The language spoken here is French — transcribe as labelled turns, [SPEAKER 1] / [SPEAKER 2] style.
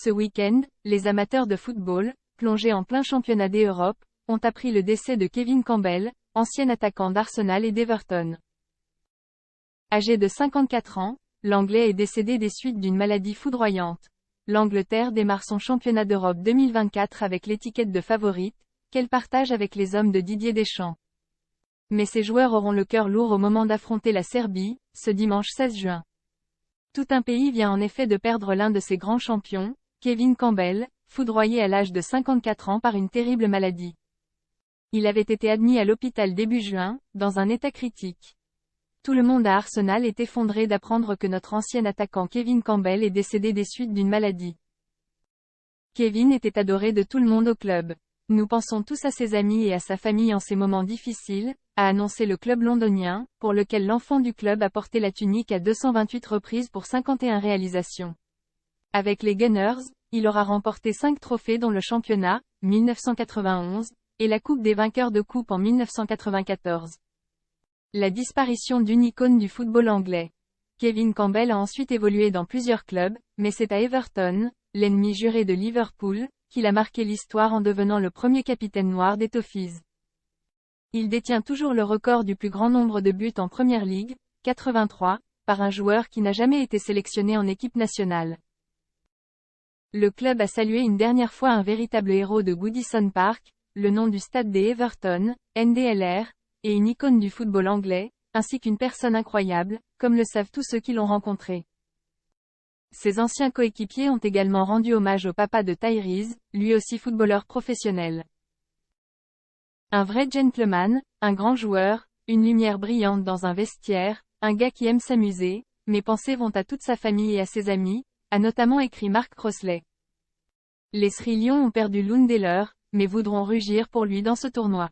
[SPEAKER 1] Ce week-end, les amateurs de football, plongés en plein championnat d'Europe, ont appris le décès de Kevin Campbell, ancien attaquant d'Arsenal et d'Everton. Âgé de 54 ans, l'Anglais est décédé des suites d'une maladie foudroyante. L'Angleterre démarre son championnat d'Europe 2024 avec l'étiquette de favorite, qu'elle partage avec les hommes de Didier Deschamps. Mais ses joueurs auront le cœur lourd au moment d'affronter la Serbie, ce dimanche 16 juin. Tout un pays vient en effet de perdre l'un de ses grands champions, Kevin Campbell, foudroyé à l'âge de 54 ans par une terrible maladie. Il avait été admis à l'hôpital début juin, dans un état critique. Tout le monde à Arsenal est effondré d'apprendre que notre ancien attaquant Kevin Campbell est décédé des suites d'une maladie. Kevin était adoré de tout le monde au club. Nous pensons tous à ses amis et à sa famille en ces moments difficiles, a annoncé le club londonien, pour lequel l'enfant du club a porté la tunique à 228 reprises pour 51 réalisations. Avec les Gunners, il aura remporté 5 trophées dont le championnat, 1991, et la Coupe des vainqueurs de coupe en 1994. La disparition d'une icône du football anglais. Kevin Campbell a ensuite évolué dans plusieurs clubs, mais c'est à Everton, l'ennemi juré de Liverpool, qu'il a marqué l'histoire en devenant le premier capitaine noir des Toffees. Il détient toujours le record du plus grand nombre de buts en Premier League, 83, par un joueur qui n'a jamais été sélectionné en équipe nationale. Le club a salué une dernière fois un véritable héros de Goodison Park, le nom du stade des Everton, NDLR, et une icône du football anglais, ainsi qu'une personne incroyable, comme le savent tous ceux qui l'ont rencontré. Ses anciens coéquipiers ont également rendu hommage au papa de Tyrese, lui aussi footballeur professionnel. Un vrai gentleman, un grand joueur, une lumière brillante dans un vestiaire, un gars qui aime s'amuser, mes pensées vont à toute sa famille et à ses amis, a notamment écrit Mark Crossley. Les Sri Lions ont perdu l'une des leurs, mais voudront rugir pour lui dans ce tournoi.